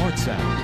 Smart Sound.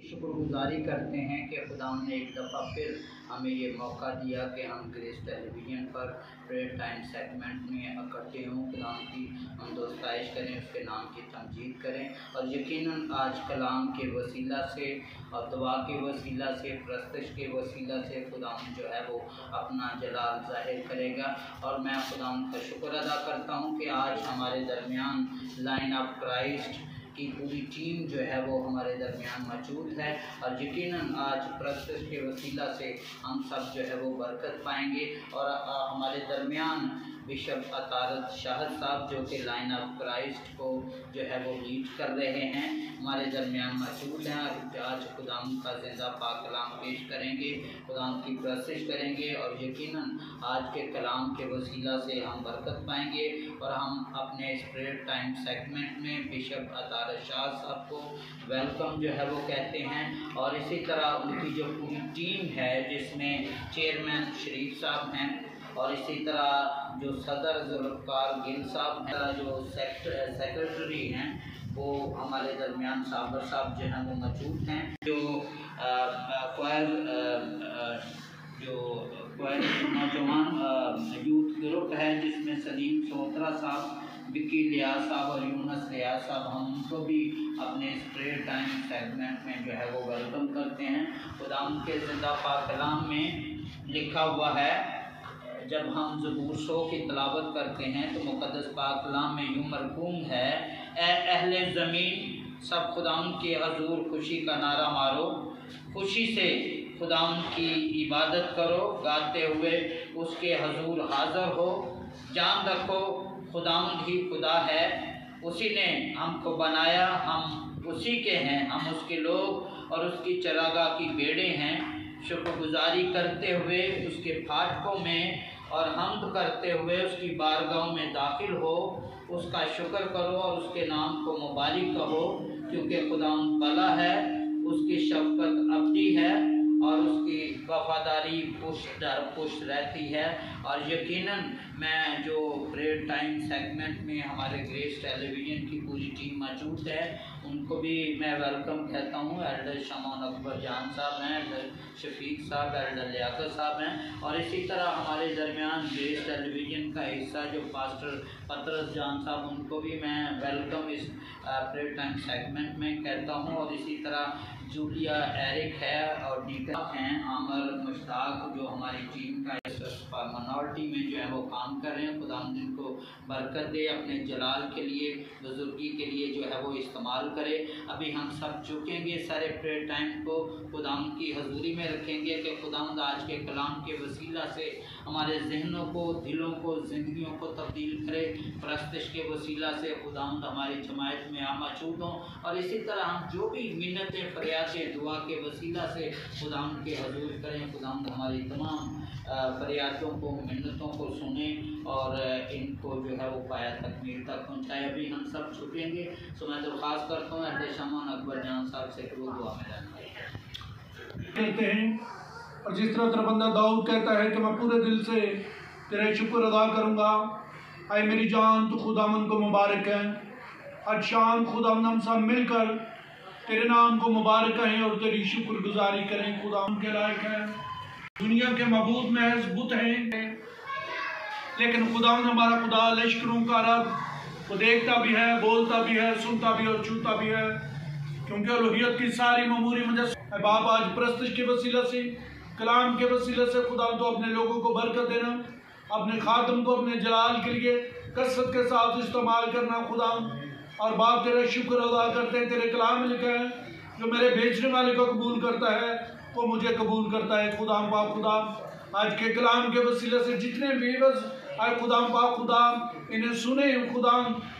शुक्रगुजारी करते हैं कि खुदा ने एक दफ़ा फिर हमें ये मौका दिया कि हम ग्रेस टेलीविज़न पर प्रेयर टाइम सेगमेंट में इकट्ठे हों। खुदा की हम दोस्ताइश करें, उसके नाम की तमजीद करें और यकीनन आज कलाम के वसीला से और दुआ के वसीला से, प्रस्तश के वसीला से खुदा जो है वो अपना जलाल ज़ाहिर करेगा। और मैं खुदा का शुक्र अदा करता हूँ कि आज हमारे दरमियान लाइन ऑफ क्राइस्ट की पूरी टीम जो है वो हमारे दरमियान मौजूद है और यकीनन आज प्रस्तश के वसीला से हम सब जो है वो बरकत पाएंगे। और हमारे दरमियान बिशप अतारत शाहद साहब जो कि लाइन ऑफ क्राइस्ट को जो है वो लीड कर रहे हैं, हमारे दरमियान मौजूद हैं और आज खुदाम का ज़िंदा पाक कलाम पेश करेंगे, खुदाम की प्रस्तश करेंगे और यकीनन आज के कलाम के वसीला से हम बरकत पाएंगे। और हम अपने इस प्रेयर टाइम सेगमेंट में बिशप अतारत शाहद साहब को वेलकम जो है वो कहते हैं और इसी तरह उनकी जो पूरी टीम है जिसमें चेयरमैन शरीफ साहब हैं और इसी तरह जो सदर जुल्फ़कार गिल साहब हैं, जो सेक्रेटरी हैं वो हमारे दरमियान साबर साहब जो हैं वो मौजूद हैं, जो नौजवान यूथ ग्रुप है जिसमें सलीम सोत्रा साहब, विक्की लियाज साहब और यूनस लियाज साहब, हम उनको भी अपने इस प्रेयर टाइम सेगमेंट में जो है वो वेलकम करते हैं। खुदाम के ज़िंदा पाक कलाम में लिखा हुआ है, जब हम ज़बूर 100 की तलावत करते हैं तो मुक़द्दस पाक कलाम में यूँ मरकूम है, ए अहले ज़मीन सब खुदाम के हजूर खुशी का नारा मारो, खुशी से खुदाम की इबादत करो, गाते हुए उसके हजूर हाज़िर हो, जान रखो खुदाम ही खुदा है, उसी ने हमको बनाया, हम उसी के हैं, हम उसके लोग और उसकी चरागाह की भेड़ें हैं। शुक्रगुजारी करते हुए उसके फाटकों में और हम्द करते हुए उसकी बारगाहों में दाखिल हो, उसका शुक्र करो और उसके नाम को मुबारक कहो, क्योंकि खुदाम भला है, उसकी शफ़क़त अबदी है और उसकी वफ़ादारी पुष्ट दर पुष्ट रहती है। और यकीनन मैं जो प्रेयर टाइम सेगमेंट में हमारे ग्रेस टेलीविज़न की पूरी टीम मौजूद है उनको भी मैं वेलकम कहता हूँ। एल्डर शमान अकबर जान साहब हैं, एल्डर शफीक साहब, एल्डर लियाकत साहब हैं और इसी तरह हमारे दरमियान ग्रेस टेलीविज़न का हिस्सा जो पास्टर पतरस जान साहब, उनको भी मैं वेलकम इस प्रेयर टाइम सेगमेंट में कहता हूँ। और इसी तरह जूलिया एरिक है और डीकन हैं, आमर मुश्ताक जो हमारी टीम का मिनॉरिटी में जो है वो काम कर रहे हैं, खुदा जिनको बरकत दे, अपने जलाल के लिए, बुजुर्गी के लिए जो है वो इस्तेमाल करे। अभी हम सब झुकेंगे, सारे प्रेयर टाइम को खुदाम की हजूरी में रखेंगे कि खुदाम आज के कलाम के वसीला से हमारे जहनों को, दिलों को, ज़िंदगियों को तब्दील करे, प्रस्तश के वसीला से खुदाम हमारी जमायत में मौजूद हों और इसी तरह हम जो भी मिन्नतें फरियादें दुआ के वसीला से खुदाम के हजूर करें, खुदाम हमारी तमाम फरियादों को, मिन्नतों को सुने और इनको जो है वो पाया तकमील तक पहुँचाए। अभी हम सब छुपेंगे, तो मैं दरख्वास्त करता हूँ एल्डर शमान अकबर जान साहब से कि वो दुआ में कहते हैं। और जिस तरह तेरा बंदा दाऊद कहता है कि मैं पूरे दिल से तेरा शुक्र अदा करूँगा, आए मेरी जान तो खुदावन को मुबारक है। आज शाम खुदावन हम सब मिलकर तेरे नाम को मुबारक कहें और तेरी शुक्रगुजारी करें। खुदावन के लायक है, दुनिया के मबूद महज बुत हैं, लेकिन खुदावन हमारा खुदा लश्करों का रब, वो देखता भी है, बोलता भी है, सुनता भी और छूता भी है, क्योंकि अलूहियत की सारी ममूरी मुझे बाप आज प्रस्तश के वसीला से, कलाम के वसीला से खुदा तो अपने लोगों को बरकत देना, अपने खातम को अपने जलाल के लिए कसरत के साथ इस्तेमाल करना खुदा। और बाप तेरा शुक्र अदा करते हैं, तेरे कलाम में लिखा है जो मेरे भेजने वाले को कबूल करता है वो मुझे कबूल करता है। खुदा पाक खुदा आज के कलाम के वसीले से जितने व्यूअर्स आए खुदा पाक खुदा इन्हें सुने, खुदा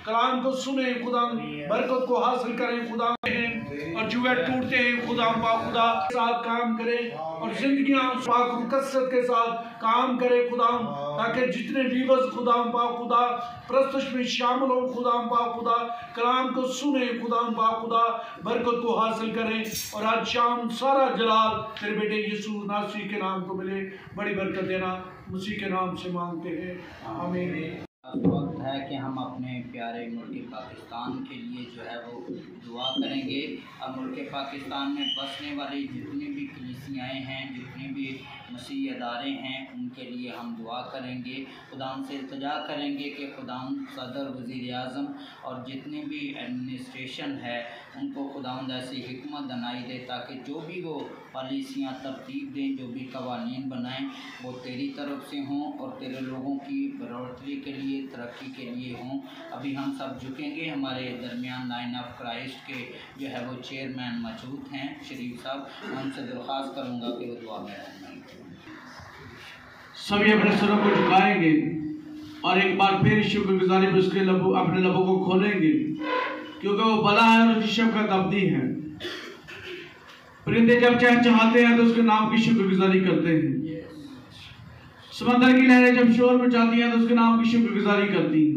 कलाम को सुने, खुदा बरकत को हासिल करें। खुदा और जुए टूटते हैं खुदा खुदा साथ काम करें और जिंदगियां पाक कसरत के साथ काम करें खुदा, ताकि जितने लीवर्स खुदा खुदा प्रस्तुत में शामिल हो खुदा कलाम को सुने खुदा बरकत को हासिल करें। और आज शाम सारा जलाल तेरे बेटे यीशु नासरी के नाम को मिले। बड़ी बरकत देना मसीह के नाम से मांगते हैं, आमीन। वक्त है कि हम अपने प्यारे मुल्क पाकिस्तान के लिए जो है वो दुआ करेंगे। अब मुल्क पाकिस्तान में बसने वाली जितनी भी कलीसियाएँ हैं, जितने भी मसीह अदारे हैं, उनके लिए हम दुआ करेंगे। खुदा से इल्तिजा करेंगे कि खुदा सदर वज़ीर आज़म और जितनी भी एडमिनिस्ट्रेशन है उनको खुदा ऐसी हिकमत दनाई दे, ताकि जो भी वो पॉलिसियाँ तरतीब दें, जो भी कवानीन बनाएं, वो तेरी तरफ से हों और तेरे लोगों की बढ़ोतरी के लिए, तरक्की के लिए हों। अभी हम सब झुकेंगे। हमारे दरमियान लाइन ऑफ क्राइस्ट के जो है वो चेयरमैन मौजूद हैं, शरीफ साहब, उनसे दरख्वास्त करूँगा कि वो दुआ में सभी अपने सरों को झुकाएंगे और एक बार फिर शुक्रगुजारी में उसके अपने लबों को खोलेंगे, क्योंकि वो भला है और उसकी शफ़क़त अब्दी है। परिंदे जब चहचहाते हैं तो उसके नाम की शुक्रगुजारी करते हैं। समंदर की लहरें जब शोर मचाती हैं तो उसके नाम की शुक्रगुजारी करती हैं।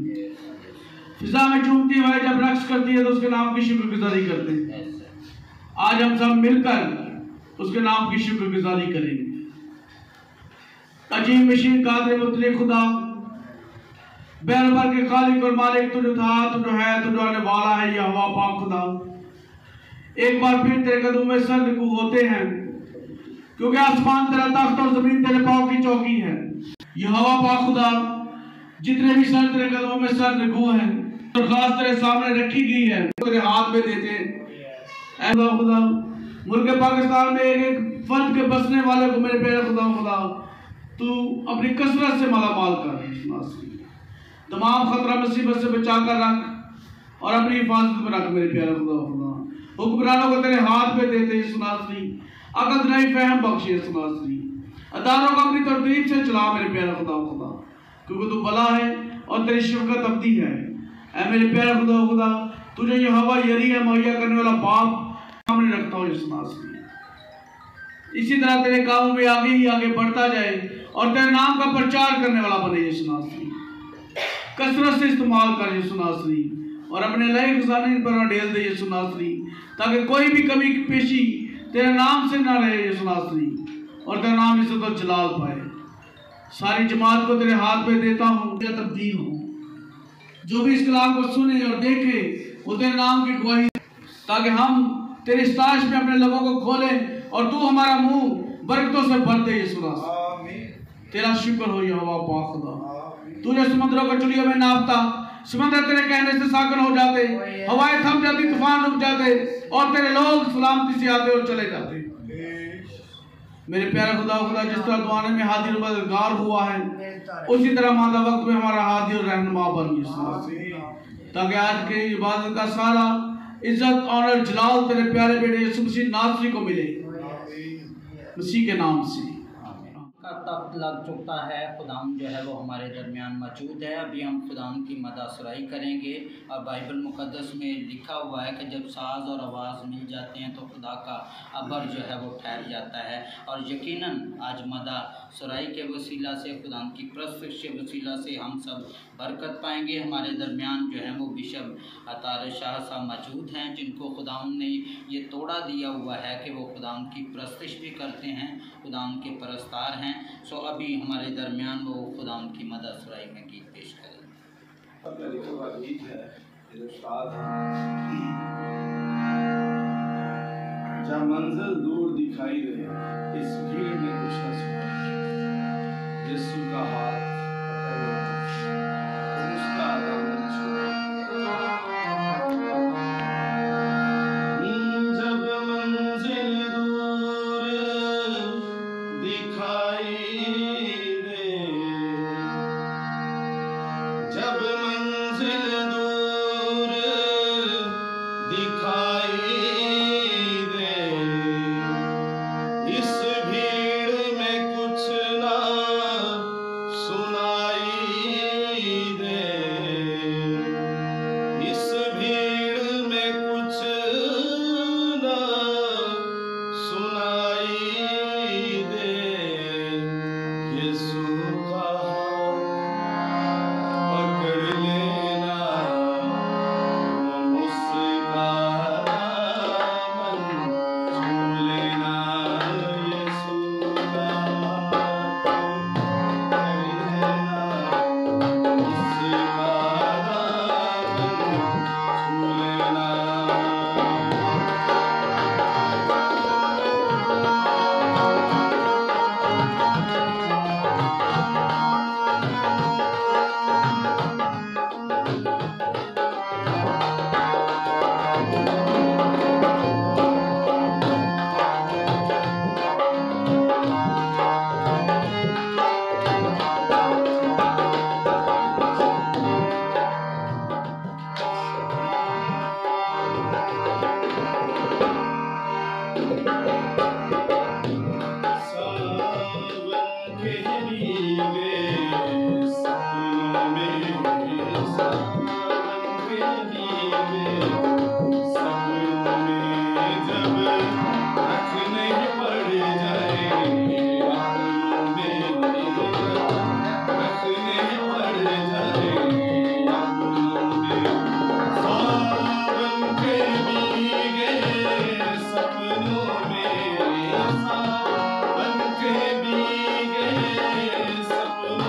फिजा में झूमती हुए जब रक्स करती है तो उसके नाम की शुक्रगुजारी करते हैं। आज हम सब मिलकर उसके नाम की शुक्रगुजारी करेंगे। अजीम मशीन कादिर मुतले खुदा, बैरबर के खालिक और मालिक, तू जो था, तू जो है, तू जो आने वाला है, यह हवा पाक खुदा, एक बार फिर तेरे कदमों में सर रुकू होते हैं, क्योंकि आसमान तेरा तख्त और जमीन तेरे पाँव की चौकी है। यह हवा पाक खुदा, जितने भी सर तेरे कदमों में सर रुकू हैं, दरख्वास्त तेरे सामने रखी गई है, तेरे हाथ में देते हैं। खुदा, मुल्क पाकिस्तान में एक एक फर्द के बसने वाले को मेरे प्यारे खुदा तू अपनी कसरत से मालामाल कर, तमाम खतरा मुसीबत से बचा कर रख और अपनी हिफाजत में रख मेरे प्यारे खुदा। हुक्मरानों को तेरे हाथ में देते हैं सुनासरी, अकल नहीं फहम बख्शे सुनासरी, अदारों को अपनी तरतीब से चला मेरे प्यारे खुदा, क्योंकि तू भला है और तेरी शफ़क़त अब्दी है। ऐ मेरे प्यारे खुदा, तुझे ये हवा यरी है मुहैया करने वाला बाप सामने रखता हूँ सुनासरी। इसी तरह तेरे कामों में आगे ही आगे बढ़ता जाए और तेरे नाम का प्रचार करने वाला बने यीशु नासरी। कसरत से इस्तेमाल कर यीशु नासरी और अपने लय खजाने पर ढेल दे यीशु नासरी, ताकि कोई भी कमी पेशी तेरे नाम से ना रहे यीशु नासरी, और तेरा नाम इज्जत और जलाल पाए। सारी जमात को तेरे हाथ में देता हूँ, तब्दील हो। जो भी इस कलाम को सुने और देखे वो तेरे नाम की गवाही, ताकि हम तेरे स्ताश में अपने लबों को खोलें और तू हमारा मुंह बरकतों से भर दे यीशु नासरी। तेरा शुक्र हो यहोवा पाक खुदा, तूने समुद्रों को चुलियों में नापता, समुद्र तेरे कहने से सागर हो जाते, हवाएं थम जाती, तूफान रुक जाते और तेरे लोग सलामती से आते और चले जाते। मेरे प्यारे खुदा, जिस तरह दुआने में हाजिर मददगार हुआ है, उसी तरह मादा वक्त में हमारा हाजिर और रहनुमा बन यीशु, ताकि आज की इबादत का सारा इज्जत और जलाल तेरे प्यारे बेटे यीशु मसीह नासरी को मिले, मसीह के नाम से। का तख्त लग चुका है, खुदाम जो है वो हमारे दरमियान मौजूद है। अभी हम खुदाम की मदासराई करेंगे और बाइबल मुक़द्दस में लिखा हुआ है कि जब साज और आवाज़ मिल जाते हैं तो खुदा का अबर जो है वो ठहर जाता है। और यकीनन आज मदासराई के वसीला से, खुदाम की प्रस्तुत के वसीला से हम सब बरकत पाएंगे। हमारे दरमियान जो है वो बिशप अतार शाह साहब मौजूद हैं, जिनको खुदाम ने ये तोड़ा दिया हुआ है कि वो खुदाम की प्रस्तुत भी करते हैं, खुदाम के परस्तार हैं। सो अभी हमारे दरमियान वो खुदाम की मदासराई में गीत पेश करें। जहाँ मंजिल दूर दिखाई दे, इस भीड़ में कुछ न सुना, यीशु का हाथ उसका दामन छुआ। जब मंजिल दूर दिखाई दे, जब मंजिल दूर दिखाई दे, इस भीड़ में कुछ सपनों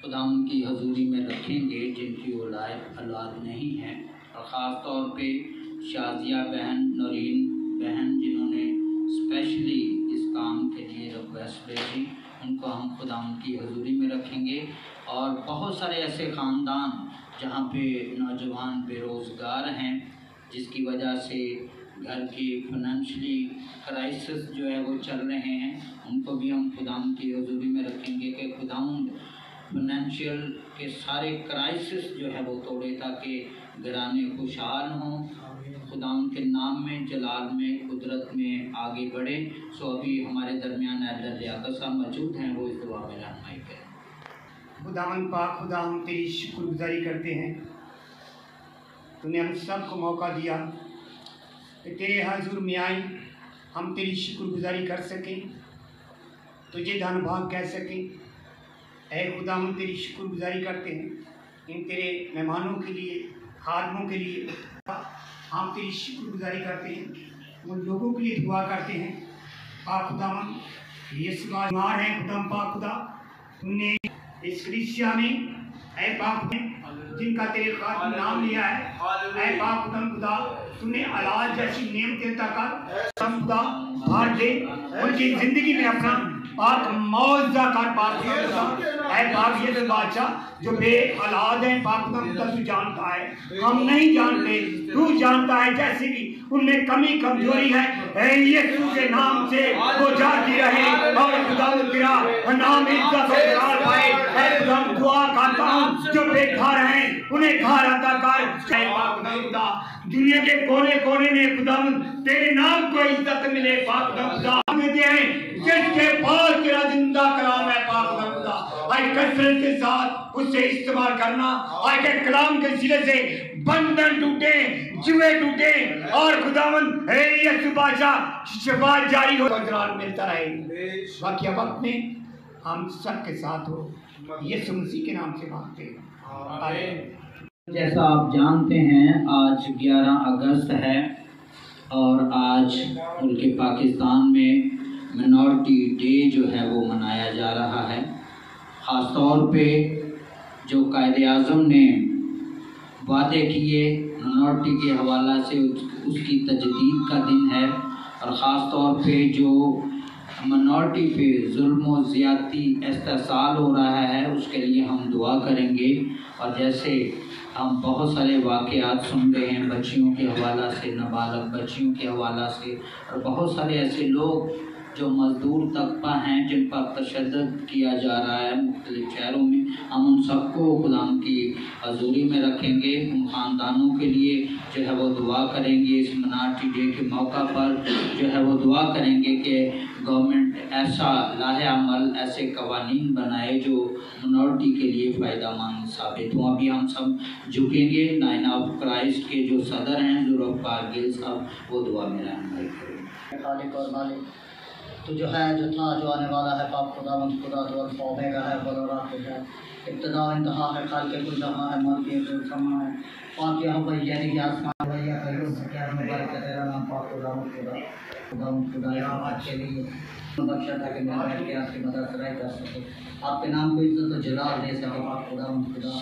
खुदावंद की हजूरी में रखेंगे जिनकी औलाद नहीं है, और ख़ास तौर पे शाजिया बहन, नौरीन बहन जिन्होंने स्पेशली इस काम के लिए रिक्वेस्ट भेजी, उनको हम खुदावंद की हजूरी में रखेंगे। और बहुत सारे ऐसे ख़ानदान जहाँ पे नौजवान बेरोज़गार हैं, जिसकी वजह से घर की फाइनेंशियली क्राइसिस जो है वो चल रहे हैं, उनको भी हम खुदावंद की हजूरी में रखेंगे कि खुदावंद फाइनेंशियल के सारे क्राइसिस जो है वो तोड़े, ताकि घराने खुशहाल हों, खुदावंद के नाम में, जलाल में, कुदरत में आगे बढ़े। सो अभी हमारे दरमियान एल्डर लियाकत साहब मौजूद हैं, वो इस दुआ में रहनुमाई करें। खुदावंद पाक, खुदा हम तेरी शुक्रगुजारी करते हैं, तूने हम सब को मौका दिया कि तेरे हजूर में आए, हम तेरी शुक्रगुजारी कर सकें, तुझे धन्यवाद कह सकें। ऐ खुदा हम तेरी शुक्रगुजारी करते हैं इन तेरे मेहमानों के लिए, खादमों के लिए। हम तेरी शुक्रगुजारी करते हैं, उन लोगों के लिए दुआ करते हैं पाक खुदावन, ये बीमार हैं खुदा पाक खुदा, तूने इस कलीसिया में ऐ पाक जिनका तेरे खातिर नाम लिया है, ऐ पाक खुदा तूने औलाद जैसी नेमतें अता कर, खुदा भर दे उनकी जिंदगी में अपना पाक मौजूदा कर पाक खुदा। ऐ पाक ये बादशाह जो बे औलाद है पाक खुदा, तू जानता है, हम नहीं जानते, तू जानता है। जैसे भी उनमें कमी कमजोरी है, ऐ यीशु के नाम से वो जाती रहे और खुदा तेरा नाम इज्जत और जलाल पाए। ऐ खुदा दुआ करता हूँ जो बेघर हैं उन्हें घर अता कर। ऐ पाक खुदा दुनिया के कोने कोने में खुदा तेरे नाम को इज्जत मिले पाक खुदा, जिसके पास तेरा जिंदा कलाम है पाक खुदा, आए कसरत के साथ उससे इस्तेमाल करना, आए के कलाम के सिरे से बंधन टूटे, जुए टूटे, और खुदावंद हे यीशु बादशाह शिफा जारी हो, इजराल मिलता रहे। बाकी अब अपने हम सब के साथ हो, यीशु मसीह के नाम से मांगते हैं। जैसा आप जानते हैं आज 11 अगस्त है और आज मुल्क पाकिस्तान में मिनॉरिटी डे जो है वो मनाया जा रहा है। ख़ास तौर पे जो कायद-ए-आज़म ने वादे किए मिनॉरिटी के हवाला से उसकी तजदीद का दिन है, और ख़ास तौर पे जो मिनॉरिटी पे जुल्म और ज़्यादती इस्तेहसाल हो रहा है उसके लिए हम दुआ करेंगे। और जैसे हम बहुत सारे वाक़यात सुन रहे हैं बच्चियों के हवाला से, नाबालग बच्चियों के हवाला से, और बहुत सारे ऐसे लोग जो मज़दूर तबका हैं जिन पर तशद्दुद किया जा रहा है मुख्तलिफ़ शहरों में, हम उन सबको खुदाम की हजूरी में रखेंगे। उन ख़ानदानों के लिए जो है वो दुआ करेंगे। इस मिनॉरिटी डे के मौका पर जो है वो दुआ करेंगे कि गवर्नमेंट ऐसा लाहे अमल, ऐसे कवानीन बनाए जो मिनॉरिटी के लिए फ़ायदेमंद साबित हों। अभी हम सब झुकेंगे, नाइन ऑफ क्राइस्ट के जो सदर हैं ज़ुल्फ़िकार गिल साहब, वो दुआ में रहनुमाई करेंगे। खालिक और मालिक तो जो है, जो था, जो आने वाला है पाक खुदावंद खुदा जो अल्फ़ा ओमेगा है, बलौरात है, इब्तिदा इंतहा है, खालिक कुल जहां है, मालिक कुल समा है, पाक यहाँ पर यानी आसमान भैया कहियो क्या मुबारक है तेरा नाम पाक खुदावंद खुदा यहाँ आज के लिए बख्शा था कि मैं बैठ के आपकी मदद सराय कर सके, आपके नाम को इज्जत और जलाल दे सके पाक खुदावंद खुदा,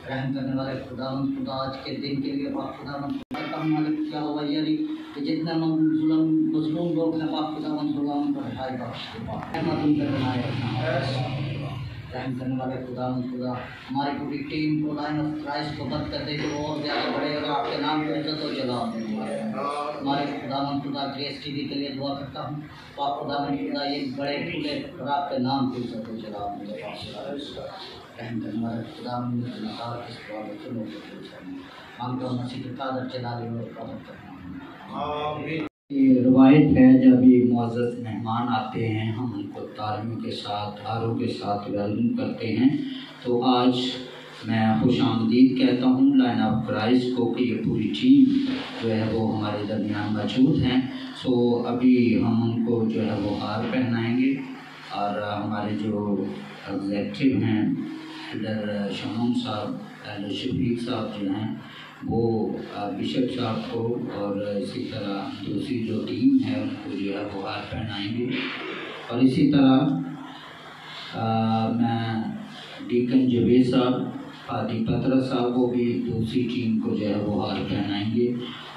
रहम करने वाले खुदावंद खुदा। आज के दिन के लिए पाक खुदावंद खुदा मालिक क्या हुआ यानी कि जितने जुल्म मज़लूम लोग हैं पाक खुदावंद खुदा उन पर रिहाई बख्श दे, रहमत उन पर बनाए रखना, रहम करने वाले खुदावंद खुदा। हमारी पूरी टीम को लाइन ऑफ क्राइस्ट को मत कर दे कि वो और ज़्यादा बढ़ेगा, आपके नाम को इज्जत और जलाल देंगे। हमारे खुदावंद खुदा ग्रेस टीवी के लिए दुआ करता हूँ पाक खुदावंद खुदा, ये बड़े खुले और आपके नाम को इज्जत और जलाल देंगे, रहम करने वाले खुदावंद खुदा। इस दुआ में चुनो मांगता हूँ मसीह के कादर जलाल और कदर करना। ये रवायत है जब ये मुअज़्ज़ज़ मेहमान आते हैं हम उनको तालियों के साथ हारों के साथ वेलकम करते हैं। तो आज मैं खुश आमदीद कहता हूँ लाइन ऑफ क्राइस्ट को कि ये पूरी टीम जो है वो हमारे दरमियान मौजूद हैं। सो अभी हम उनको जो है वो हार पहनाएंगे और हमारे जो एग्जेक्टिव हैं इधर शमून साहब शफीक साहब जो हैं वो बिशप साहब को और इसी तरह दूसरी जो टीम है उनको जो है वो हार पहनाएंगे। और इसी तरह मैं डीकन जवेद साहब फादी पतरा साहब को भी दूसरी टीम को जो है वो हार पहनाएंगे।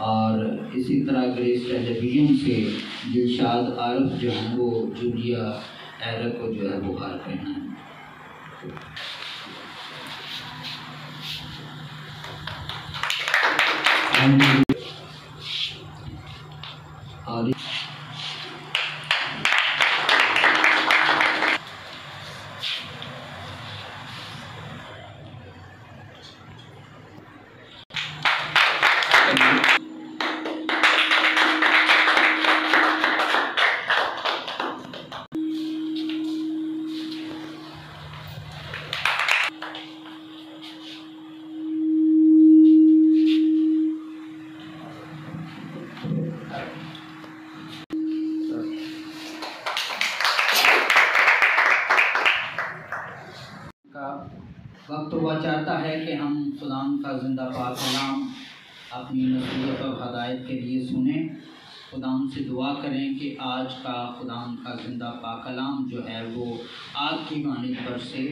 और इसी तरह ग्रेस टेलीविज़न से दिलशाद आरफ जो है वो जूलिया एरा को जो है वो हार पहनाएंगे। और वक्त हुआ चाहता है कि हम खुदाम का ज़िंदा पाक कलाम अपनी नसीहत और हदायत के लिए सुने। खुदाम से दुआ करें कि आज का खुदाम का ज़िंदा पाक कलाम जो है वो आग की मानिंद बरसे,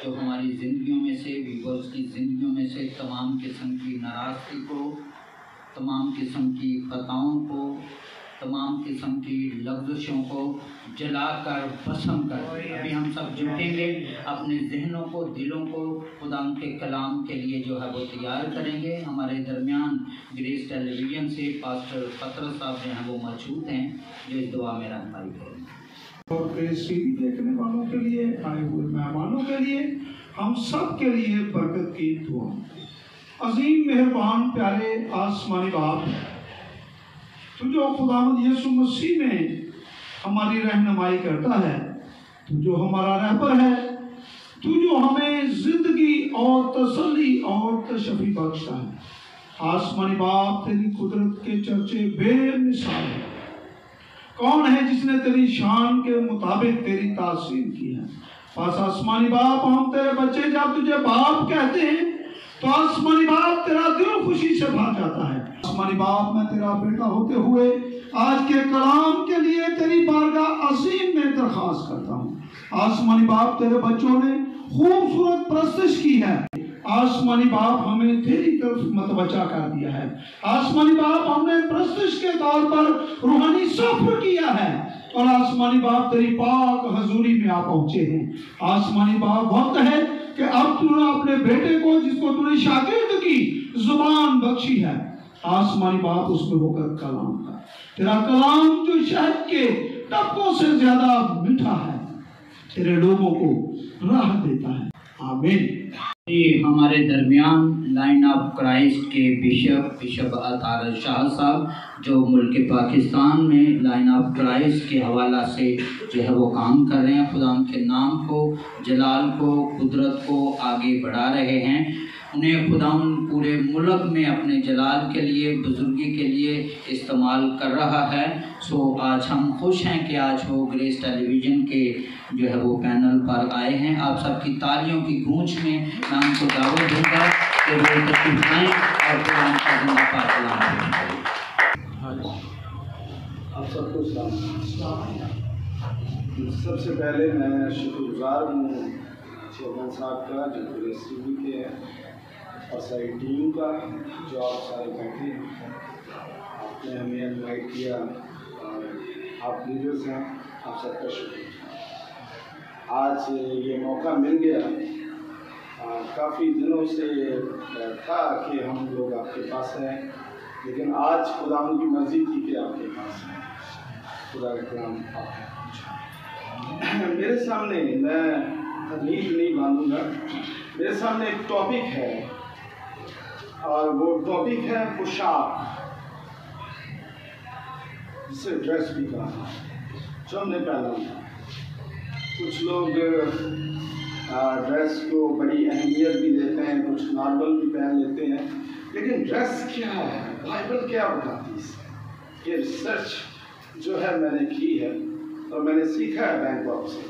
जो हमारी ज़िंदगियों में से व्यूअर्स की ज़िंदगियों में से तमाम किस्म की नाराज़गी को, तमाम किस्म की ख़ताओं को, तमाम किस्म की लफ्ज़ों को जलाकर भस्म कर अभी हम सब जुटेंगे, अपने जहनों को दिलों को खुदा के कलाम के लिए जो है वो तैयार करेंगे। हमारे दरमियान ग्रेस टेलीविज़न से पास्टर पतरा साहब जो हैं वो मौजूद हैं जो इस दुआ में रहनुमाई करेंगे। और ग्रेस टीवी देखने वालों के लिए, आए हुए मेहमानों के लिए, हम सब के लिए बरकत की दुआ। अजीम मेहरबान प्यारे आसमानी बाप, तू जो खुदावंद यीशु मसीह में हमारी रहनुमाई करता है, तू जो हमारा रहबर है, तू जो हमें जिंदगी और तसल्ली और तशफी बख्शता है। आसमानी बाप, तेरी कुदरत के चर्चे बेमिसाल है। कौन है जिसने तेरी शान के मुताबिक तेरी तासीर की है। बस आसमानी बाप, हम तेरे बच्चे जब तुझे बाप कहते हैं तो आसमानी बाप तेरा दिल खुशी से भर जाता है। आसमानी बाप, मैं तेरा बेटा होते हुए आज के कलाम के लिए तेरी बारगाह असीम में दरखास्त करता हूँ। आसमानी बाप, तेरे बच्चों ने खूबसूरत प्रस्तश की है। आसमानी बाप, हमें तेरी तरफ मतवजा कर दिया है। आसमानी बाप, हमने प्रस्तश के तौर पर रूहानी सफर किया है और आसमानी बाप तेरी पाक हजूरी में आ पहुंचे हैं। आसमानी बाप, वक्त है कि अब तूने अपने बेटे को, जिसको तूने शागिर्द की जुबान बख्शी है, आसमानी बाप उसमें होकर कलाम का, तेरा कलाम जो शहद के टपकों से ज्यादा मीठा है, तेरे लोगों को राह देता है। आमीन। हमारे दरमियान लाइन ऑफ क्राइस्ट के बिशप अतार शाह साहब जो मुल्क पाकिस्तान में लाइन ऑफ क्राइस्ट के हवाला से जो है वो काम कर रहे हैं, खुदा के नाम को, जलाल को, कुदरत को आगे बढ़ा रहे हैं। उन्हें खुदा पूरे मुल्क में अपने जलाल के लिए, बुजुर्गी के लिए इस्तेमाल कर रहा है। सो आज हम खुश हैं कि आज वो ग्रेस टेलीविज़न के जो है वो पैनल पर आए हैं। आप सबकी तालियों की गूंज में मैं उनको दावत दूंगा कि वो तशरीफ आएँ और कुरान का ज़िंदा पाक कलाम करें। आप सबको सलाम। सबसे पहले मैं शुक्रगुजार हूँ चेयरमैन साहब का जो ग्रेस टीवी के हैं और सारी टीम का जो आप सारे बैठे हैं। आपने हमें इनवाइट किया और आप लीडर्स हैं, आप सबका शुक्रिया। आज ये मौका मिल गया, काफ़ी दिनों से था कि हम लोग आपके पास हैं, लेकिन आज खुदा की मर्जी थी कि आपके पास हैं। खुदा का कलाम आप मेरे सामने, मैं तकलीफ नहीं बांधूंगा, मेरे सामने एक टॉपिक है और वो टॉपिक है पोशाक। जिसे ड्रेस भी कहा, जो हमने पहना था। कुछ लोग ड्रेस को बड़ी अहमियत भी देते हैं, कुछ नॉर्मल भी पहन लेते हैं, लेकिन ड्रेस क्या है, बाइबल क्या बताती है इससे? ये रिसर्च जो है मैंने की है और मैंने सीखा है बैंकॉक से,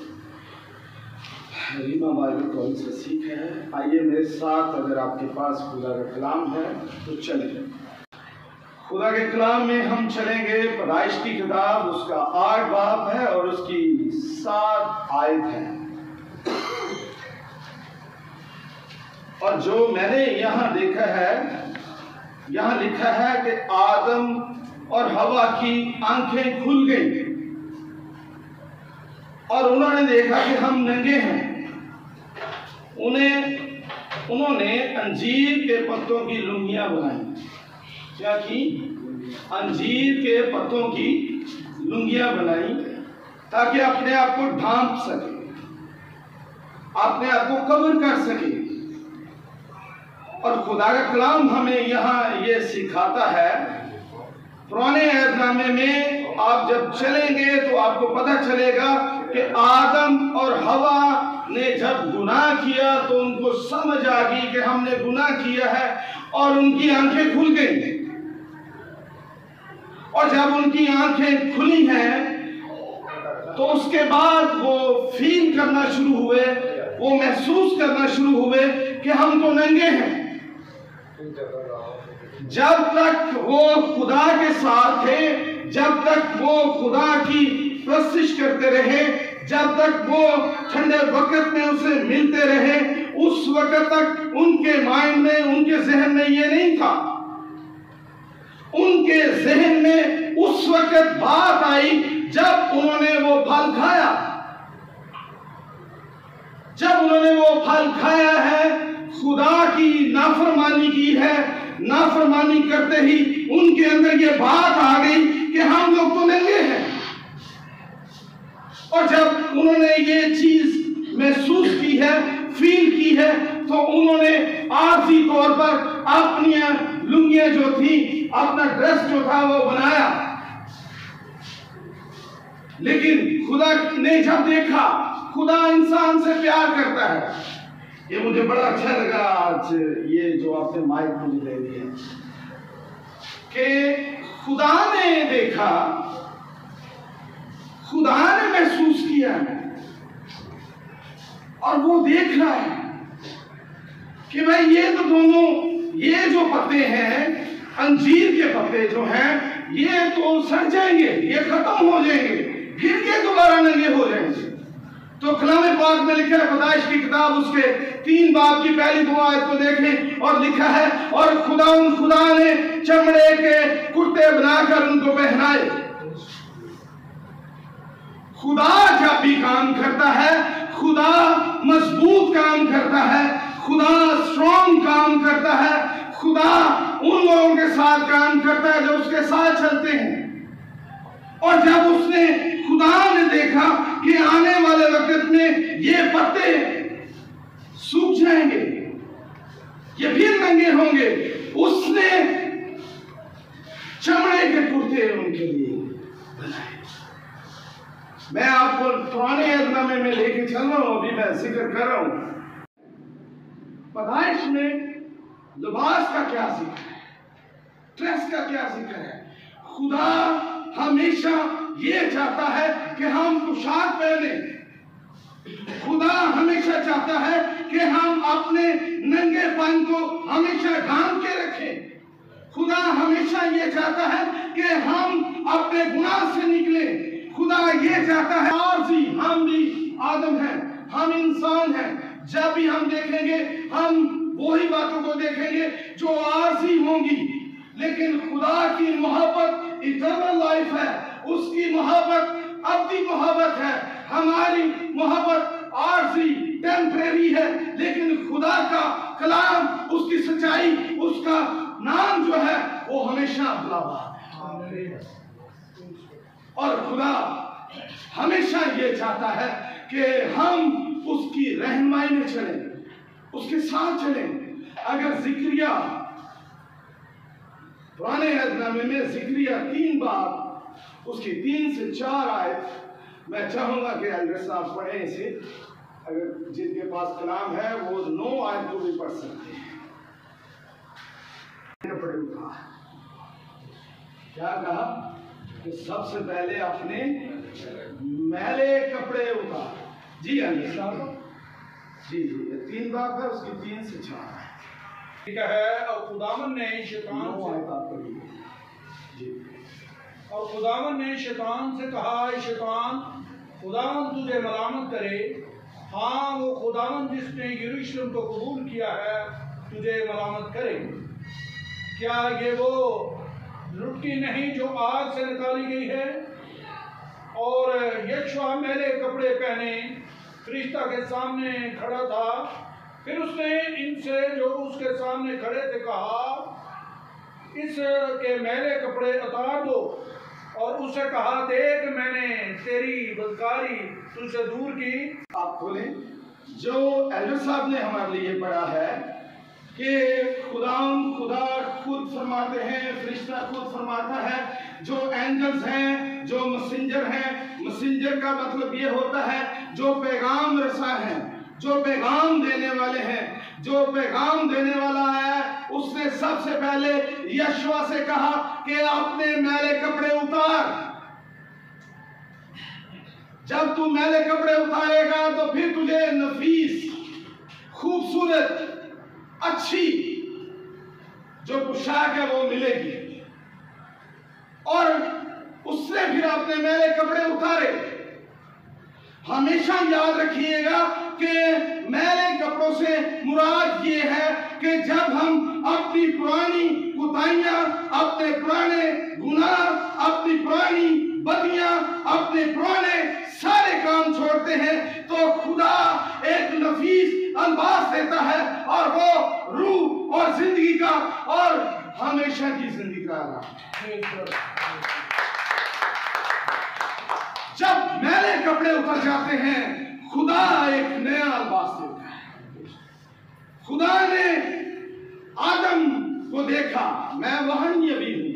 रीमा बाइबल कॉलेज से सीखा है। आइए मेरे साथ, अगर आपके पास खुदा का कलाम है तो चलिए खुदा के कलाम में हम चलेंगे। पैदाइश की किताब, उसका 8 बाब है और उसकी 7 आयत है। और जो मैंने यहाँ देखा है, यहाँ लिखा है कि आदम और हवा की आंखें खुल गई और उन्होंने देखा कि हम नंगे हैं। उन्होंने अंजीर के पत्तों की लुंगियां बनाई। क्या की? अंजीर के पत्तों की लुंगियां बनाई ताकि अपने आप को ढांप सके, अपने आप को कवर कर सके। और खुदा का कलाम हमें यहाँ ये सिखाता है। पुराने अहदनामे में आप जब चलेंगे तो आपको पता चलेगा कि आदम और हवा ने जब गुनाह किया तो उनको समझ आ गई कि हमने गुनाह किया है और उनकी आंखें खुल गई। और जब उनकी आंखें खुली हैं तो उसके बाद वो फील करना शुरू हुए, वो महसूस करना शुरू हुए कि हम तो नंगे हैं। जब तक वो खुदा के साथ थे, जब तक वो खुदा की प्रस्तिश करते रहे, जब तक वो ठंडे वक्त में उसे मिलते रहे, उस वक्त तक उनके माइंड में, उनके जहन में ये नहीं था। उनके जहन में उस वक्त बात आई जब उन्होंने वो फल खाया। जब उन्होंने वो फल खाया है, खुदा की नाफरमानी की है, नाफरमानी करते ही उनके अंदर ये बात आ गई कि हम लोग तो नंगे हैं। और जब उन्होंने ये चीज महसूस की है, फील की है, तो उन्होंने आर्जी तौर पर अपनी लुंगियां जो थी, अपना ड्रेस जो था वो बनाया। लेकिन खुदा ने जब देखा, खुदा इंसान से प्यार करता है। ये मुझे बड़ा अच्छा लगा आज ये जो आपने माइक मुझे दे दी है कि खुदा ने देखा, खुदा ने महसूस किया और वो देख रहा है कि भाई ये तो दोनों, ये जो पत्ते हैं, अंजीर के पत्ते जो हैं, ये तो सड़ जाएंगे, ये खत्म हो जाएंगे, फिर ये दोबारा नंगे हो जाएंगे। तो कलाम पाक में लिखा है, पैदाइश की किताब उसके 3 बाब की पहली 2 आयत को देखें और लिखा है, और खुदा ने चमड़े के कुर्ते बनाकर उनको पहनाए। खुदा जब भी काम करता है, खुदा मजबूत काम करता है, खुदा स्ट्रॉन्ग काम करता है, खुदा उन लोगों के साथ काम करता है जो उसके साथ चलते हैं। और जब उसने, खुदा ने देखा कि आने वाले वक्त में ये पत्ते सूख जाएंगे, ये फिर नंगे होंगे, उसने चमड़े के कुर्ते उनके लिए बनाए। मैं आपको पुराने अहदनामे में लेके चल रहा हूं, अभी मैं जिक्र कर रहा हूं। पैदाइश में लिबास का क्या जिक्र है, ड्रेस का क्या जिक्र है। खुदा हमेशा ये चाहता है कि हम पोशाक पहने। खुदा हमेशा चाहता है कि हम अपने नंगेपन को हमेशा ढांक के रखें। खुदा हमेशा ये चाहता है कि हम अपने गुनाह से निकलें। खुदा ये चाहता है, आरज़ी, हम भी आदम हैं, हम इंसान हैं। जब भी हम देखेंगे, हम वही बातों को देखेंगे जो आरज़ी होंगी, लेकिन खुदा की मोहब्बत इटर्नल लाइफ है, उसकी मोहब्बत अब्दी मोहब्बत है। हमारी मोहब्बत आरज़ी, टेम्परेरी है, लेकिन खुदा का कलाम, उसकी सच्चाई, उसका नाम जो है वो हमेशा अब्लाबाद है। और खुदा हमेशा ये चाहता है कि हम उसकी रहनुमाई में चलें, उसके साथ चलें। अगर जिक्रिया, पुराने अहदनामे में जिक्रिया 3 बाब उसकी 3 से 4 आयत मैं चाहूंगा कि एल्डर साहब पढ़ें इसे। अगर जिनके पास कलाम है वो 9 आयत को भी पढ़ सकते हैं। कपड़े उठा, क्या कहा कि सबसे पहले अपने मैले कपड़े उतार। जी एल्डर साहब, जी जी, ये 3 बात है, उसकी 3 से 4 ठीक है। और खुदावन ने शैतान और खुदावन ने शैतान से कहा, शैतान खुदावन तुझे मलामत करे। हाँ, वो खुदावन जिसने यरूशलेम को कबूल किया है तुझे मलामत करे। क्या ये वो लुटकी नहीं जो आग से निकाली गई है? और यशवा मेरे कपड़े पहने फरिश्ता के सामने खड़ा था। फिर उसने इनसे जो उसके सामने खड़े थे कहा, इसके मैले कपड़े उतार दो। और उससे कहा, देख मैंने तेरी बदकारी तुझसे दूर की। आप खोलें जो एल्डर साहब ने हमारे लिए पढ़ा है कि खुदा खुद फरमाते हैं, फरिश्ता खुद फरमाता है, जो एंजल्स हैं, जो मैसेंजर हैं। मैसेंजर का मतलब ये होता है जो पैगाम रसा है, जो पैगाम देने वाले हैं। जो पैगाम देने वाला है उसने सबसे पहले यशवा से कहा कि अपने मैले कपड़े उतार। जब तू मैले कपड़े उतारेगा तो फिर तुझे नफीस, खूबसूरत, अच्छी जो पोशाक है वो मिलेगी। और उसने फिर अपने मैले कपड़े उतारे। हमेशा याद रखिएगा कि मैले कपड़ों से मुराद ये है कि जब हम अपनी पुरानी कुताइयां, अपने पुराने गुनाह, अपनी पुरानी बदियां, अपने पुराने सारे काम छोड़ते हैं तो खुदा एक नफीस अल्बास देता है और वो रूह और जिंदगी का और हमेशा की जिंदगी का। जब मैले कपड़े उतर जाते हैं खुदा एक नया अल्बास देता है। खुदा ने आदम को देखा, मैं वहां अभी हूं।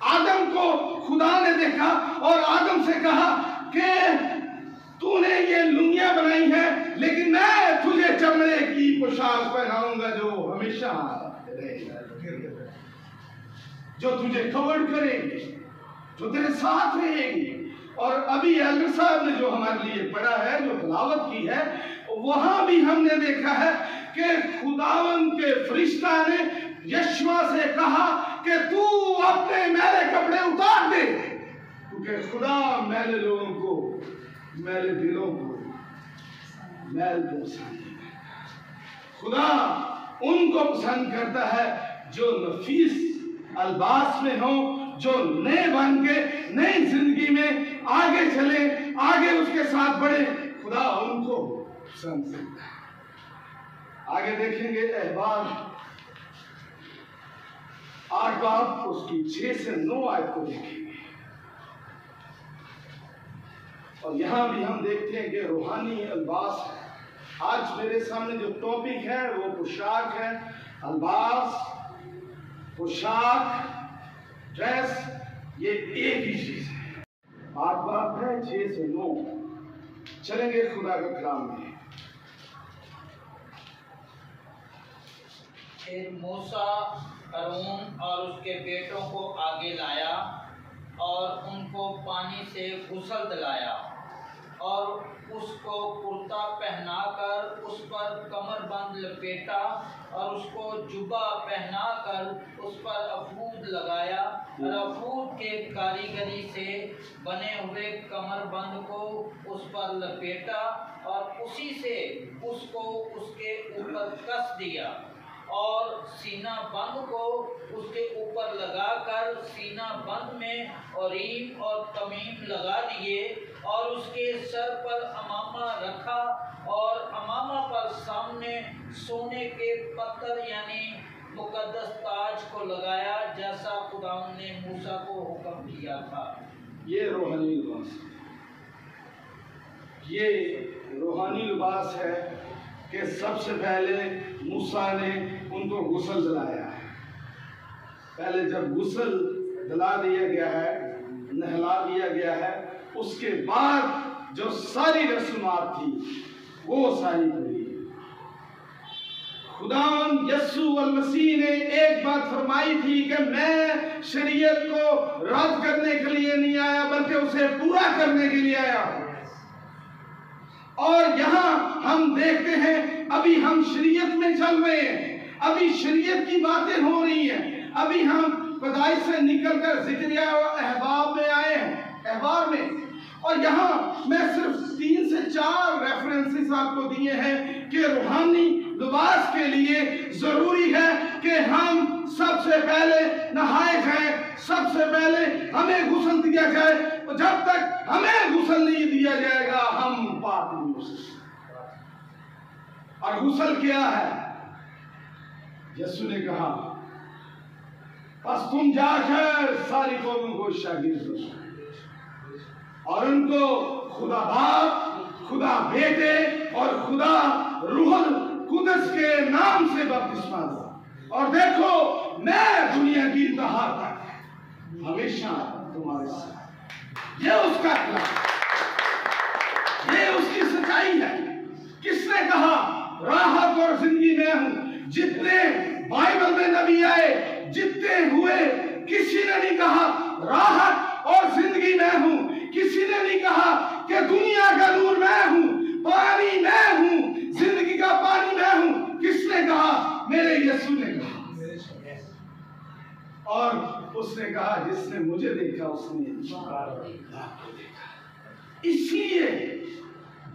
आदम को खुदा ने देखा और आदम से कहा कि तूने ये लुंगियां बनाई है, लेकिन मैं तुझे चमड़े की पोशाक पहनाऊंगा जो हमेशा रहेगी, जो तुझे कवर करेगी, जो तेरे साथ रहेगी। और अभी एल्डर साहब ने जो हमारे लिए पढ़ा है, जो तिलावत की है, वहां भी हमने देखा है कि खुदावन के फरिश्ता ने यशवा से कहा कि तू अपने मैले कपड़े उतार दे, क्योंकि खुदा मैले लोगों को, मैले दिलों को मैल को पसंद है। खुदा उनको पसंद करता है जो नफीस अल्बास में हो, जो नए बन के नई जिंदगी में आगे चले, आगे उसके साथ बढ़े। खुदा उनको पसंद करता है। आगे देखेंगे अहबार 8 बाब उसकी 6 से 9 आयत को देखेंगे। और यहां भी हम देखते हैं कि रूहानी अल्बास है। आज मेरे सामने जो टॉपिक है वो पोशाक है। अल्बास, पोशाक, ड्रेस, ये एक ही चीज है। 8 बाब है 6 से 9। चलेंगे खुदा के कलाम में। फिर मूसा हारून और उसके बेटों को आगे लाया और उनको पानी से गुस्ल दिलाया और उसको कुर्ता पहनाकर उस पर कमरबंद लपेटा और उसको जुब्बा पहनाकर उस पर अफूद लगाया और अफूद के कारीगरी से बने हुए कमरबंद को उस पर लपेटा और उसी से उसको उसके ऊपर कस दिया और सीना बंद को उसके ऊपर लगाकर सीना बंद में ओरीम और तमीम लगा दिए और उसके सर पर अमामा रखा और अमामा पर सामने सोने के पत्थर यानी मुकद्दस ताज को लगाया जैसा खुदावंद ने मूसा को हुक्म दिया था। ये रूहानी लिबास, ये रूहानी लिबास है कि सबसे पहले मूसा ने उनको गुस्ल दिलाया है। पहले जब गुस्ल दिला दिया गया है, नहला दिया गया है, उसके बाद जो सारी रस्मात थी वो सारी पूरी। खुदावंद यस्सु अल मसीह ने एक बात फरमाई थी कि मैं शरीयत को रद्द करने के लिए नहीं आया बल्कि उसे पूरा करने के लिए आया हूं। और यहां हम देखते हैं अभी हम शरीयत में चल रहे हैं, अभी शरीयत की बातें हो रही हैं, अभी हम पैदाइश से निकलकर ज़िक्रिया और अहबाब में आए हैं, अहबार में। और यहाँ मैं सिर्फ 3 से 4 रेफरेंसेस आपको दिए हैं कि रूहानी लिबास के लिए जरूरी है कि हम सबसे पहले नहाए जाएं, सबसे पहले हमें गुस्ल दिया जाए। तो जब तक हमें गुस्ल नहीं दिया जाएगा हम पाक नहीं हो सकते। और गुस्ल क्या है? यीशु ने कहा बस तुम जाकर सारी कौमों को शागिर्द बनो और उनको खुदा बाप, खुदा बेटे और खुदा रूहुल कुदस के नाम से बपतिस्मा दो। और देखो मैं दुनिया की इंतहा तक हमेशा तुम्हारे साथ। ये उसका कलाम, ये उसकी सच्चाई है। किसने कहा राहत और जिंदगी में हूं? जितने बाइबल में नबी आए, जितने हुए, किसी ने नहीं कहा राहत और जिंदगी में हूं। किसी ने नहीं कहा कि दुनिया का नूर मैं हूं, पानी मैं हूं, जिंदगी का पानी मैं हूं। किसने कहा? मेरे यीशु ने कहा। और उसने कहा जिसने मुझे देखा उसने आपको देखा। इसलिए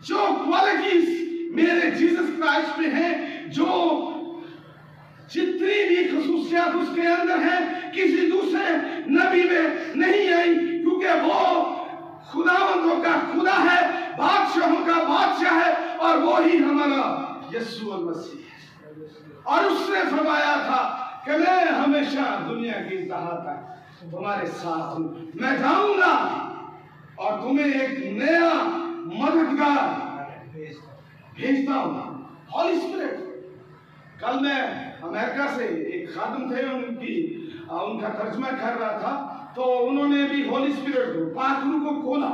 जो क्वालिटीज मेरे जीसस क्राइस्ट में हैं, जो जितनी भी खसूसियात उसके अंदर हैं, किसी दूसरे नबी में नहीं आई, क्योंकि वो खुदावंदों का खुदा है, बादशाहों का बादशाह है और वो ही हमारा यीशु मसीह है। और उसने फरमाया था कि मैं हमेशा दुनिया की इंतहा तक तुम्हारे साथ हूं। मैं जाऊंगा और तुम्हें एक नया मददगार भेजता हूं, हॉली स्पिरिट। कल मैं अमेरिका से एक खादम थे, उनका तर्जमा कर रहा था, तो उन्होंने भी होली स्पिरिट को, पाक रूह को खोला।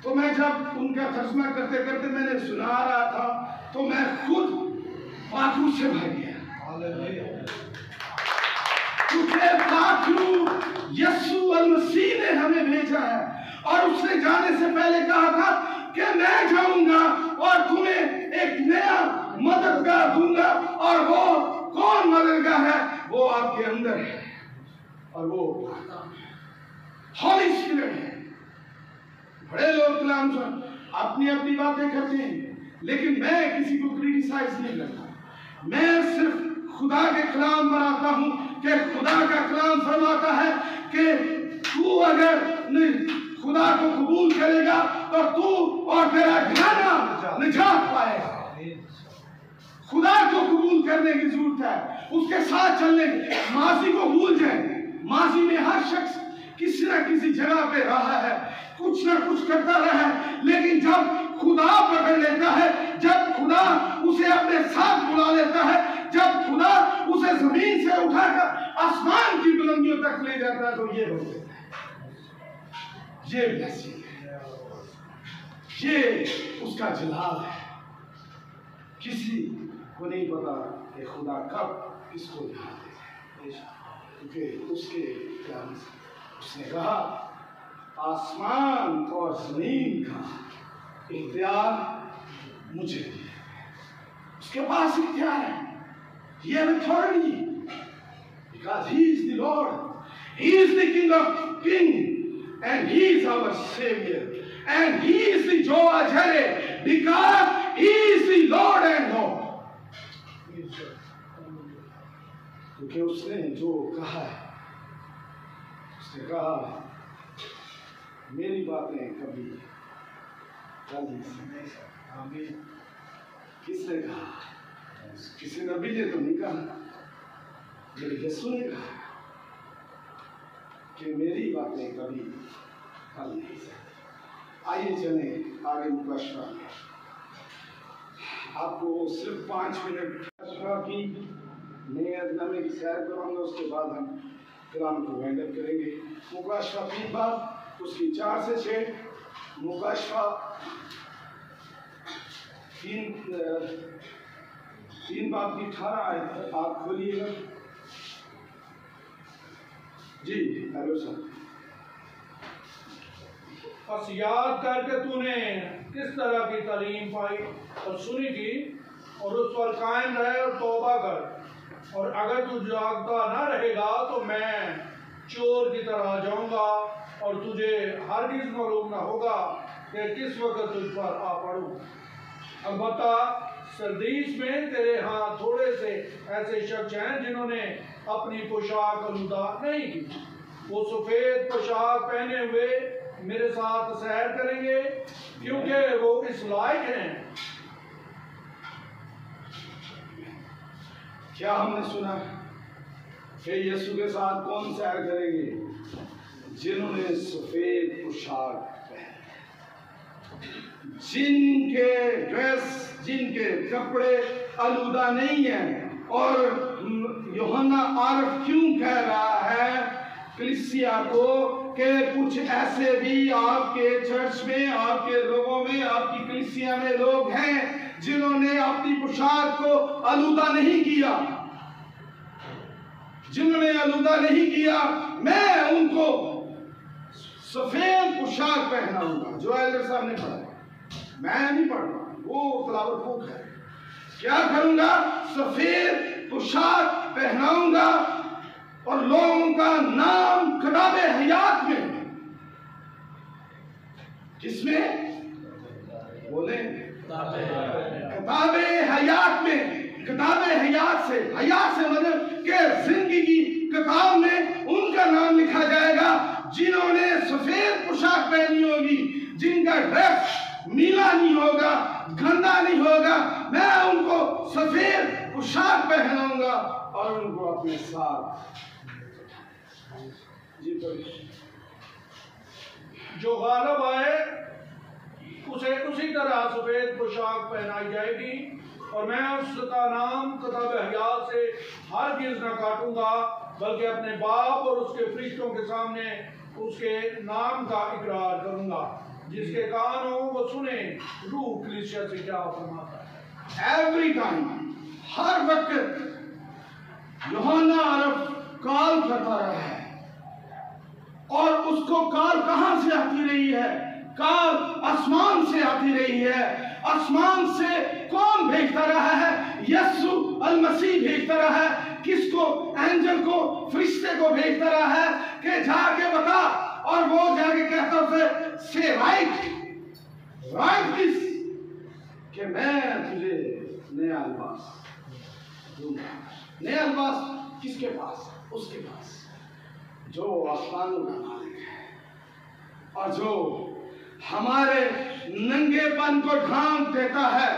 तो मैं जब उनका तर्जमा करते करते मैंने सुना रहा था तो मैं खुद पाक रूह से भर गया, क्योंकि पाक रूह यीशु अल मसीह ने हमें भेजा है। और उसने जाने से पहले कहा था कि मैं जाऊंगा और तुम्हें एक नया मददगार दूंगा। और वो कौन मददगार है? वो आपके अंदर है और वो हॉली स्पिरिट है। बड़े लोग कलाम अपनी अपनी बातें करते हैं, लेकिन मैं किसी को क्रिटिसाइज नहीं करता। मैं सिर्फ खुदा के कलाम पर आता हूं कि खुदा का कलाम फरमाता है कि तू अगर खुदा को कबूल करेगा तो तू और तेरा घराना निजात पाएगा। खुदा को कबूल करने की जरूरत है, उसके साथ चलने की। माजी को भूल जाए। माजी में हर शख्स किसी न किसी जगह पे रहा है, कुछ ना कुछ करता रहा है, लेकिन जब खुदा पकड़ लेता है, जब खुदा उसे अपने साथ बुला लेता है, जब खुदा उसे जमीन से उठाकर आसमान की बुलंदियों तक ले जाता है, तो ये हो जाता है। ये ब्लेसिंग है, ये उसका जलाल है। किसी को नहीं पता कि खुदा कब किसको यहाँ दे, क्योंकि उसके प्यार से उसने कहा आसमान और जमीन का इख्तियार मुझे दिया। उसके पास इख्तियार है, he has authority because he is the Lord, he is the King of Kings and he is our Savior and he is the Jehovah Jireh because he is the Lord and Lord। क्योंकि उसने जो कहा है, उसने कहा मेरी बातें कभी गल नहीं सकती। किसने कहा? किसी नबी ने तो नहीं कहा, मेरे यीशु ने कहा कि मेरी बातें कभी गल नहीं सकती। आइए चलें आगे मुकशफा। आपको सिर्फ 5 मिनट मुकशफा की नए की सैर कराऊंगा, उसके बाद हम कलाम को हैंडल करेंगे। मुकशफा 3 बाब उसकी 4 से 6, मुकाशफा 3 बाब की 18 आयत आप खोलिएगा। जी हेलो सर। बस याद करके तूने किस तरह की तालीम पाई और सुनी थी, और उस पर कायम रहे और तौबा कर। और अगर तू जागता ना रहेगा तो मैं चोर की तरह आ जाऊंगा और तुझे हरगिज़ मालूम ना होगा कि किस वक्त तुझ पर आ पड़ूं। अलबत्ता सरदीस में तेरे यहाँ थोड़े से ऐसे शख्स हैं जिन्होंने अपनी पोशाक आलूदा नहीं की। वो सफ़ेद पोशाक पहने हुए मेरे साथ सैर करेंगे क्योंकि वो इस लायक हैं। क्या हमने सुना कि यीशु के साथ कौन सैर करेंगे? जिन्होंने सफेद पोशाक पहने, जिनके ड्रेस, जिनके कपड़े आलूदा नहीं है। और यूहन्ना आरफ क्यों कह रहा है कलीसिया को कि कुछ ऐसे भी आपके चर्च में, आपके लोगों में, आपकी कलीसिया में लोग हैं जिन्होंने अपनी पोशाक को आलूदा नहीं किया, जिन्होंने आलूदा नहीं किया। मैं उनको सफेद पोशाक पहनाऊंगा। जो एल्डर साहब ने पढ़ा, मैं नहीं पढ़ रहा, वो तलावत फूक है। क्या करूंगा? सफेद पोशाक पहनाऊंगा और लोगों का नाम किताबे हयात में, किसमें बोले? किताबे हयात में। किताबे हयात से मतलब के जिंदगी की किताब में उनका नाम लिखा जाएगा जिन्होंने सफेद पोशाक पहनी होगी, जिनका ड्रेस नीला नहीं होगा, गंदा नहीं होगा। मैं उनको सफेद पोशाक पहनाऊंगा और उनको अपने साथ जी जो गालिब आए उसे उसी तरह सफेद पोशाक पहनाई जाएगी और मैं उसका नाम किताब हयात से हरगिज़ न काटूंगा, बल्कि अपने बाप और उसके फरिश्तों के सामने उसके नाम का इकरार करूंगा। जिसके कान हो वो सुने रूह कलीसिया से क्या फरमाता है। एवरी टाइम, हर वक्त यूहन्ना आरफ कॉल करता रहा है। और उसको कॉल कहां से आती रही है? कॉल आसमान से आती रही है। आसमान से कौन भेजता रहा है? यीशु अल मसीह भेजता रहा है। किसको? एंजल को, फरिश्ते को भेजता रहा है कि जाके बता। और वो जाके कहता उसे से राइट दिस कि मैं तुझे नया लिबास दूंगा। नया लिबास किसके पास? उसके पास जो आसमानों का मालिक है और जो हमारे नंगेपन को ढांक देता है।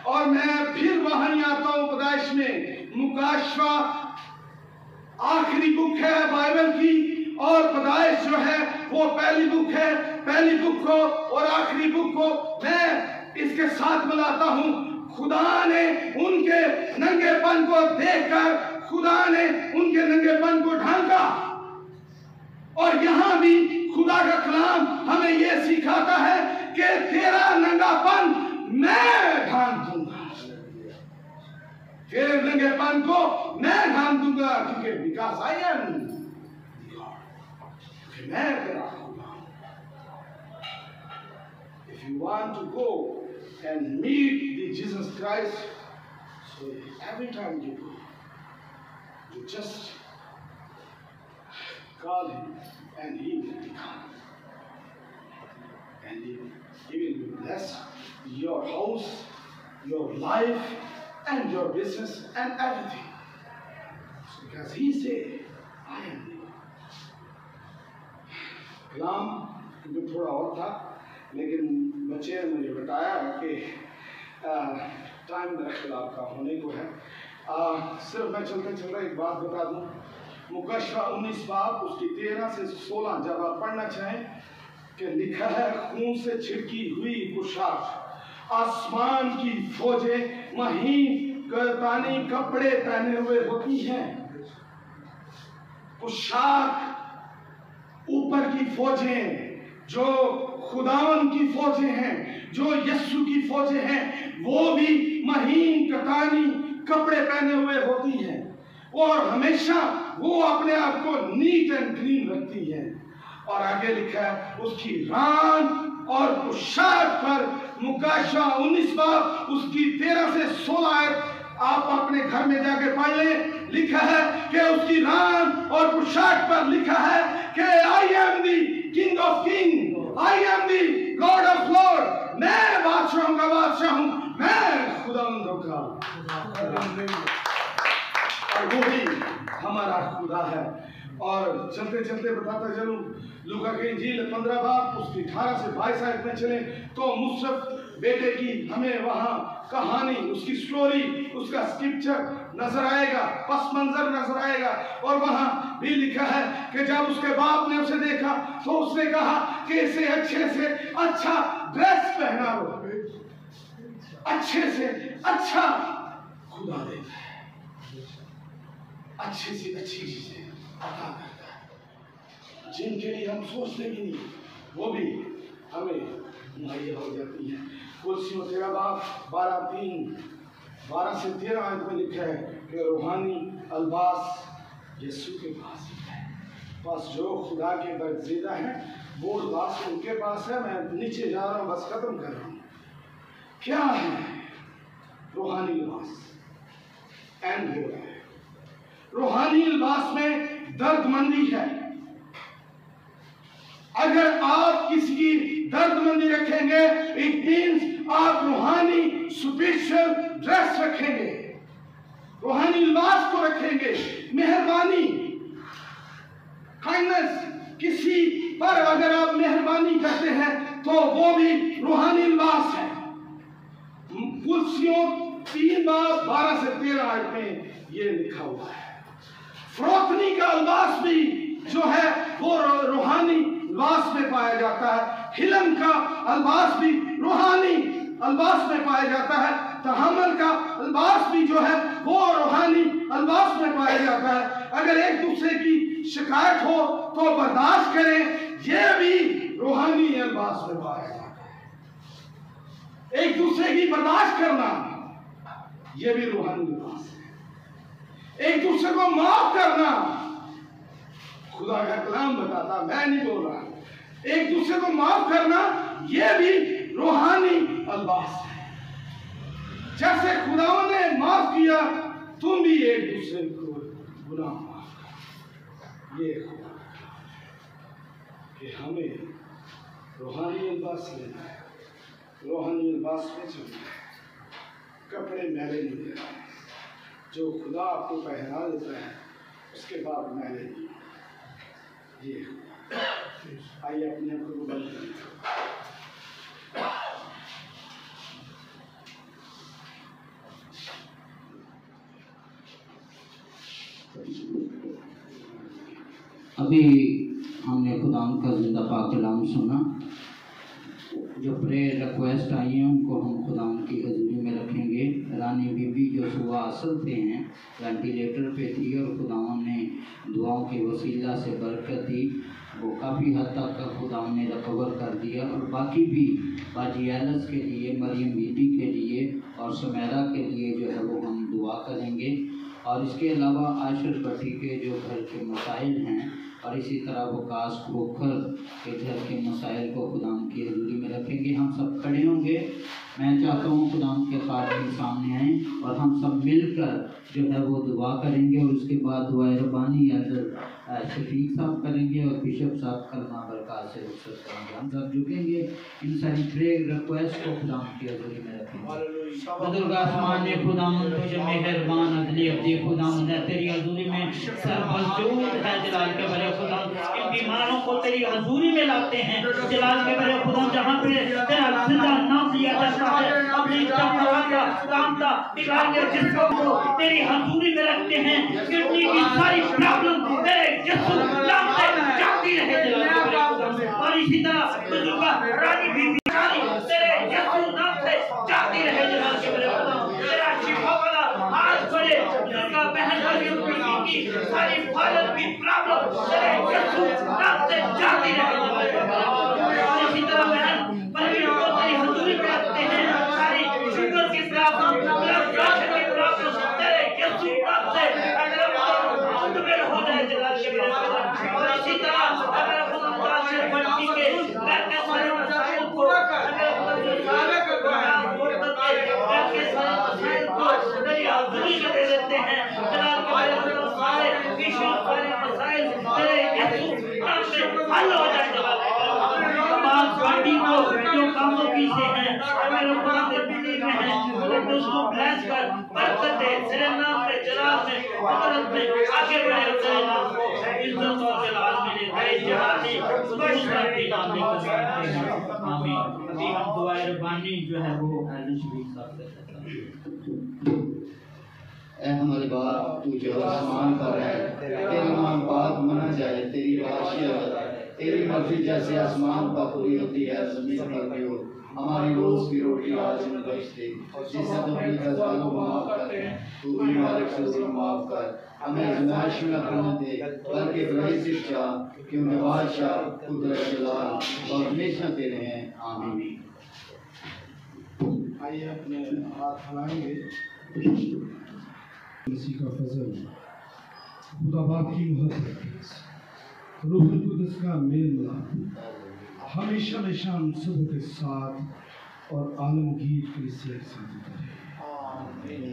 और मैं फिर वहां आता हूं पैदाइश में, मुकाशफा आखिरी बुक है बाइबल की, और पैदाइश जो है वो पहली बुक है। पहली बुक को और आखिरी बुक को मैं इसके साथ मिलाता हूं। खुदा ने उनके नंगेपन को देखकर खुदा ने उनके नंगेपन को ढांका। और यहां भी खुदा का कलाम हमें यह सिखाता है कि तेरा नंगापन मैं ढांक दूंगा, तेरे नंगेपन को मैं ढांक दूंगा, क्योंकि बिकॉज़ आई एम गॉड, मैं तेरा खुदा। If you want to go and meet the Jesus Christ, so every time you go, you just call him and he will come. And he will bless your house, your life, and your business and everything. Because he said, I am the God. कलाम जो थोड़ा और था, लेकिन बच्चे ने मुझे बताया कि टाइम मेरा खिलाफ का होने को है। सिर्फ मैं चलते चलते एक बात बता दूं। मुकाशफा 19 बाब उसकी 13 से 16 जब आप पढ़ना चाहें कि लिखा है, खून से छिड़की हुई पोशाक, आसमान की फौजें महीन करतानी कपड़े पहने हुए होती हैं। पोशाक ऊपर की फौजें, जो खुदावन की फौजें हैं, जो यस्सु की फौजें हैं, वो भी महीन कतानी कपड़े पहने हुए होती हैं और हमेशा वो अपने आप को नीट एंड क्लीन रखती है। और आगे लिखा है उसकी रान और पोशाक पर, मुकाशा 19 बाब उसकी 13 से 16 आयत आप अपने घर में जाके पढ़ लें। लिखा है कि उसकी रान और पोशाक पर लिखा है कि I am the king of king, I am the God of Lord, मैं बादशाहों का बादशाह हूं, मैं खुदावंद का। और वो ही हमारा खुदा है। और चलते चलते बताता चलूं, लूका की इंजील 15 बाब उसकी 18 से 22 आयत में चले तो मुसरफ बेटे की हमें वहां कहानी, उसकी स्टोरी, उसका स्क्रिप्चर नजर आएगा, पस मंजर नजर आएगा। और वहां भी लिखा है कि जब उसके बाप ने उसे देखा तो उसने कहा कि इसे अच्छे से अच्छा ड्रेस पहना दो, अच्छे से अच्छा खुदा देता है, अच्छे से अच्छी चीजें अता करता है, जिनके लिए हम सोचते भी नहीं वो भी हमें मुहैया हो जाती है। कुलसियों 13 बाब 12 से 13 आयत में लिखा है कि रूहानी अल्बास यीशु के पास है, बस जो खुदा के बरजीदा हैं वो लिबास उनके पास है। मैं नीचे जा रहा हूँ, बस खत्म कर रहा हूँ। क्या है रूहानी लिबास? एंड हो रहा है। रूहानी लिबास में दर्दमंदी है। अगर आप किसी की दर्दमंदी रखेंगे, इट मीन्स आप रूहानी स्पिरिचुअल ड्रेस रखेंगे, रूहानी लिबास को रखेंगे। मेहरबानी, काइंडनेस, किसी पर अगर आप मेहरबानी करते हैं तो वो भी रूहानी लिबास है। कुलसियों 3 बाब 12 से 13 आयत में ये लिखा हुआ है। फरोख्तनी का लिबास भी जो है वो रूहानी लिबास में पाया जाता है। हिलम का लिबास भी रूहानी लिबास में पाया जाता है। तहम्मुल का लिबास भी जो है वो रूहानी लिबास में पाया जाता है। अगर एक दूसरे की शिकायत हो तो बर्दाश्त करें, यह भी रूहानी लिबास में पाया जाता है। एक दूसरे की बर्दाश्त करना, यह भी रूहानी लिबास है। एक दूसरे को माफ करना, खुदा का कलाम बताता, मैं नहीं बोल रहा, एक दूसरे को माफ करना यह भी रूहानी लिबास है। जैसे खुदावंद ने माफ किया, तुम भी एक दूसरे को गुनाह माफ करो। ये खुदा कि हमें रूहानी लिबास लेना है, रूहानी लिबास में चलना है, कपड़े मैले नहीं देना है। जो खुदा आपको पहना देता है उसके बाद मैले नहीं। ये आइए अपने आप को बंद करें। अभी हमने खुदाम का जिंदा पाक कलाम सुना। जो प्रेयर रिक्वेस्ट आई हैं उनको हम खुदाम की हजूरी में रखेंगे। रानी बीबी जो सुबह असल पे हैं, वेंटिलेटर पे थी और खुदाम ने दुआओं के वसीला से बरकत दी, वो काफ़ी हद तक का खुदाम ने रिकवर कर दिया। और बाकी भी बाजी एलस के लिए, मरियम बीबी के लिए और सुमेरा के लिए जो है वो हम दुआ करेंगे। और इसके अलावा आशिर भट्टी के जो घर के मसाइल हैं और इसी तरह वकास खोखर के घर के मसाइल को खुदाम की हजूरी में रखेंगे। हम सब खड़े होंगे। मैं चाहता हूँ खुदाम के खादिम सामने आएँ और हम सब मिलकर जो है वो दुआ करेंगे। और उसके बाद दुआ रब्बानी एल्डर शफीक साहब करेंगे और बिशप साहब कलमा बरकत से रुखसत करेंगे। हम सब झुकेंगे, इन सारी प्रेयर रिक्वेस्ट को खुदाम की हजूरी में रखेंगे। बुजुर्ग आसमान ने खुदाम तुझे मेहरबान अदली अब्दी खुदाम ने तेरी हजूरी में सरबजूद है जलाल के बरे खुदाम। इन बीमारों को तेरी हजूरी में लाते हैं जलाल के बरे खुदाम, जहाँ पे तेरा जिंदा नाम लिया जाता है। अपनी कामता बिगाड़ के जिसको तेरी हजूरी में रखते हैं, किडनी की सारी प्रॉब्लम तेरे यीशु नाम से जाती रहे जलाल के बरे खुदाम। और इसी तरह बुजुर्ग रानी बीबी तेरे यीशु नाम से जाती रहे जलाल के बरे खुदाम। तेरा शिफा वाला हाथ बड़े जिसका बहन की सारी फालत की प्रॉब्लम तेरे यीशु नाम से जाती रहे जलाल के बरे खुदाम। दुरुस्त दे देते हैं जनाब के मेरे मतलब सारे इशू सारे मसाइल तेरे यीशु नाम से हल हो जाए जनाब तमाम पार्टी को जो कामों की से हैं मेरे खुदा के बिल्ली में है तो उसको ब्लेस कर बरकत दे तेरे नाम पे जलाल में कुदरत में आगे बढ़े तेरे नाम को इज्जत और जलाल मिले गए जहानी दूसरा के नाम में आमीन। अभी हम दुआए रब्बानी जो है वो शरीफ साहब से ऐ हमारे बाप तू जो आसमान पर है तेरा नाम पाक माना जाए तेरी बादशाहत तेरी मर्जी जैसे आसमान पर पूरी होती है जमीन पर भी हो हमारी रोज की रोटी आज हमें बख्श दे जिससे तुम अपने गलतियों को माफ करते हैं तू भी हमारे कसूरों को माफ कर हमें आज़माइश में न करने दे बल्कि बुराई से बचा क्योंकि बादशाह कुदरत जलाल और हमेशा तेरे हैं आमीन। आइए अपने हाथ हिलाएंगे। मसीह का फजल खुदा बाप की मोहब्बत रूहुल कुद्दुस का मेल मिलाप हमेशा निशान सुबह के साथ और आलमगीर के साथ रहे।